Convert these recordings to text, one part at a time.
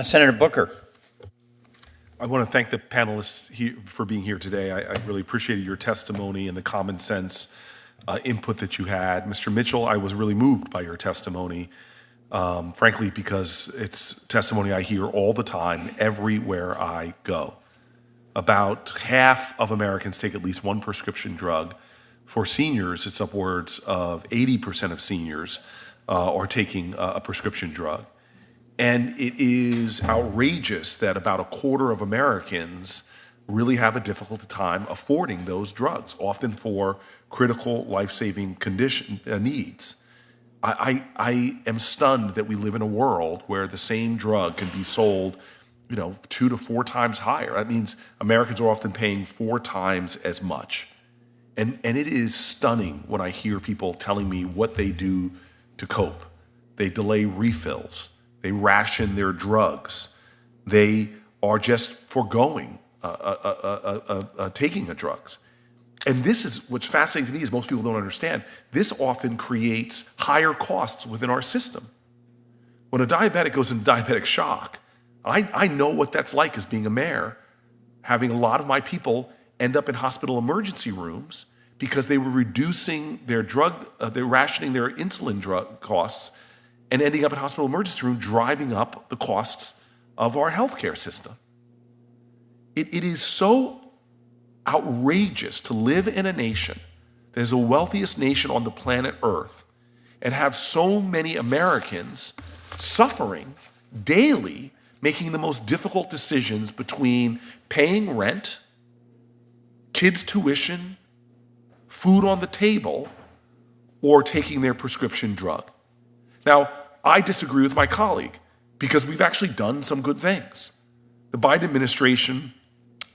Senator Booker. I want to thank the panelists for being here today. I really appreciated your testimony and the common sense input that you had. Mr. Mitchell, I was really moved by your testimony, frankly, because it's testimony I hear all the time, everywhere I go. About half of Americans take at least one prescription drug. For seniors, it's upwards of 80% of seniors are taking a prescription drug. And it is outrageous that about a quarter of Americans really have a difficult time affording those drugs, often for critical life-saving needs. I am stunned that we live in a world where the same drug can be sold 2 to 4 times higher. That means Americans are often paying 4 times as much. And it is stunning when I hear people telling me what they do to cope. They delay refills. They ration their drugs. They are just foregoing taking the drugs. And this is what's fascinating to me is most people don't understand. This often creates higher costs within our system. When a diabetic goes into diabetic shock, I know what that's like as being a mayor, having a lot of my people end up in hospital emergency rooms because they were reducing their they're rationing their insulin drug costs and ending up in hospital emergency room, driving up the costs of our healthcare system. It is so outrageous to live in a nation that is the wealthiest nation on the planet Earth and have so many Americans suffering daily, making the most difficult decisions between paying rent, kids' tuition, food on the table, or taking their prescription drug. Now, I disagree with my colleague because we've actually done some good things. The Biden administration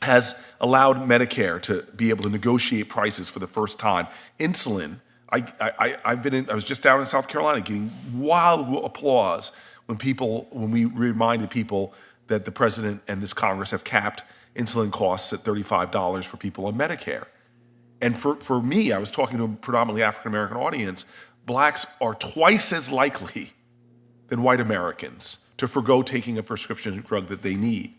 has allowed Medicare to be able to negotiate prices for the first time. Insulin, I was just down in South Carolina getting wild applause when we reminded people that the president and this Congress have capped insulin costs at $35 for people on Medicare. And for me, I was talking to a predominantly African-American audience, blacks are twice as likely than white Americans to forgo taking a prescription drug that they need.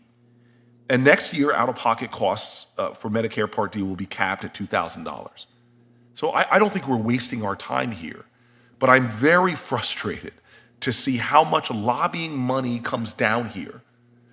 And next year, out-of-pocket costs for Medicare Part D will be capped at $2,000. So I don't think we're wasting our time here, but I'm very frustrated to see how much lobbying money comes down here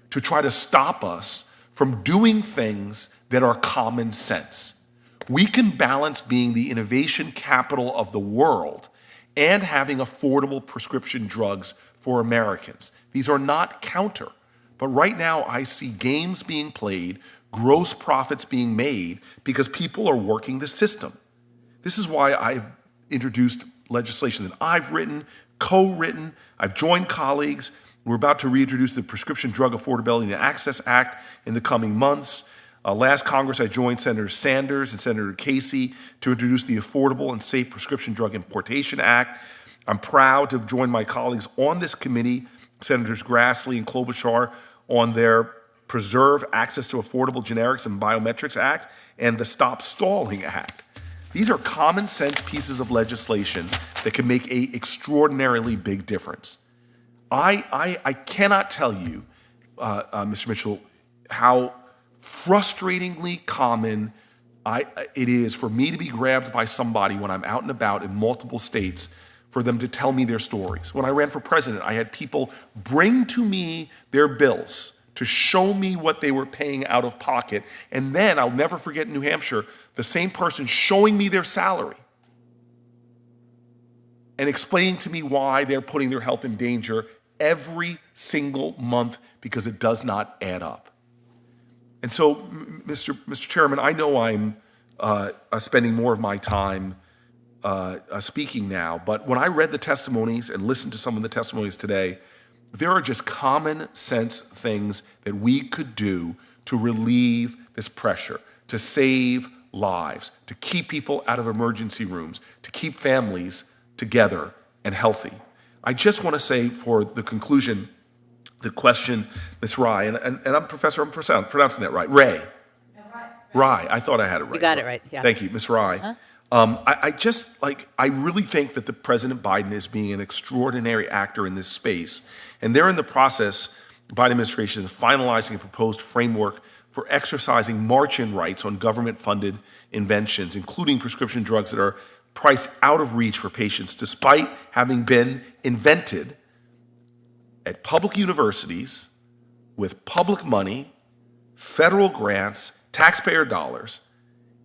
to try to stop us from doing things that are common sense. We can balance being the innovation capital of the world and having affordable prescription drugs for Americans. These are not counter, but right now I see games being played, gross profits being made because people are working the system. This is why I've introduced legislation that I've written, co-written, I've joined colleagues. We're about to reintroduce the Prescription Drug Affordability and Access Act in the coming months. Last Congress, I joined Senator Sanders and Senator Casey to introduce the Affordable and Safe Prescription Drug Importation Act. I'm proud to have joined my colleagues on this committee, Senators Grassley and Klobuchar, on their Preserve Access to Affordable Generics and Biometrics Act and the Stop Stalling Act. These are common sense pieces of legislation that can make an extraordinarily big difference. I cannot tell you, Mr. Mitchell, how frustratingly common it is for me to be grabbed by somebody when I'm out and about in multiple states for them to tell me their stories. When I ran for president, I had people bring to me their bills to show me what they were paying out of pocket. And then, I'll never forget in New Hampshire, the same person showing me their salary and explaining to me why they're putting their health in danger every single month because it does not add up. And so, Mr. Chairman, I know I'm spending more of my time speaking now, but when I read the testimonies and listened to some of the testimonies today, there are just common sense things that we could do to relieve this pressure, to save lives, to keep people out of emergency rooms, to keep families together and healthy. I just want to say for the conclusion, the question, Ms. Rye, and I'm pronouncing that right, Ray. Rye, I thought I had it right. You got it right, yeah. Thank you, Ms. Rye. I really think that the President Biden is being an extraordinary actor in this space. And they're in the process the Biden administration is finalizing a proposed framework for exercising march-in rights on government-funded inventions, including prescription drugs that are priced out of reach for patients despite having been invented at public universities with public money, federal grants, taxpayer dollars.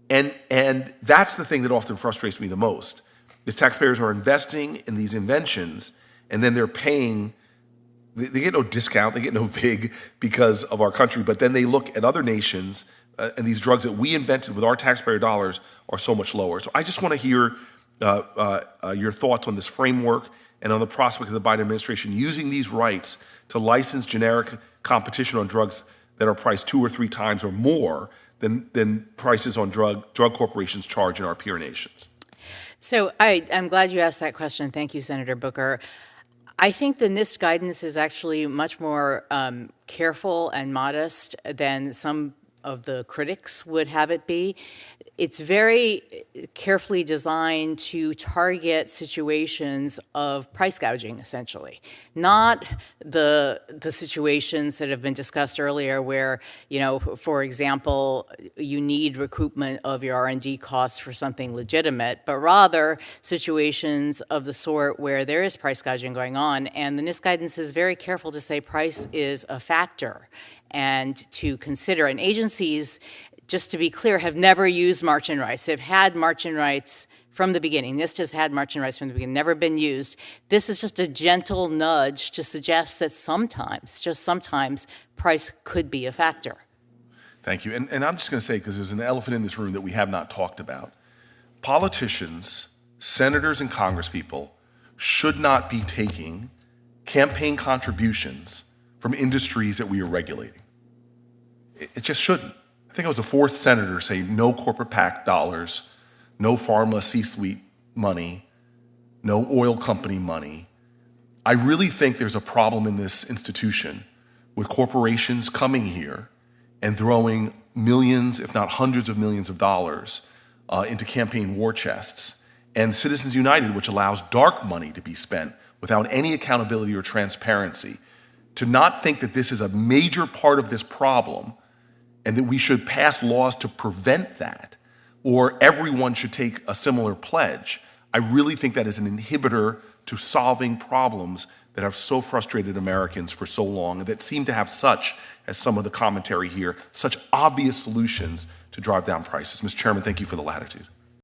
And that's the thing that often frustrates me the most, is taxpayers are investing in these inventions and then they're paying. They get no discount, they get no VIG because of our country, but then they look at other nations and these drugs that we invented with our taxpayer dollars are so much lower. So I just want to hear your thoughts on this framework and on the prospect of the Biden administration using these rights to license generic competition on drugs that are priced 2 or 3 times or more than prices on drug corporations charge in our peer nations. So I'm glad you asked that question. Thank you, Senator Booker. I think the NIST guidance is actually much more careful and modest than some of the critics would have it be. It's very carefully designed to target situations of price gouging, essentially, not the situations that have been discussed earlier where, for example, you need recoupment of your R&D costs for something legitimate, but rather situations of the sort where there is price gouging going on. And the NIST guidance is very careful to say price is a factor and to consider. And agencies, just to be clear, have never used march-in rights. They've had march-in rights from the beginning. NIST has had march-in rights from the beginning, never been used. This is just a gentle nudge to suggest that sometimes, just sometimes, price could be a factor. Thank you. And I'm just going to say, because there's an elephant in this room that we have not talked about, politicians, senators, and congresspeople should not be taking campaign contributions from industries that we are regulating. It just shouldn't. I think I was the 4th senator to say no corporate PAC dollars, no pharma C-suite money, no oil company money. I really think there's a problem in this institution with corporations coming here and throwing millions, if not hundreds of millions of dollars into campaign war chests. And Citizens United, which allows dark money to be spent without any accountability or transparency, to not think that this is a major part of this problem and that we should pass laws to prevent that, or everyone should take a similar pledge, I really think that is an inhibitor to solving problems that have so frustrated Americans for so long and that seem to have such, as some of the commentary here, such obvious solutions to drive down prices. Mr. Chairman, thank you for the latitude.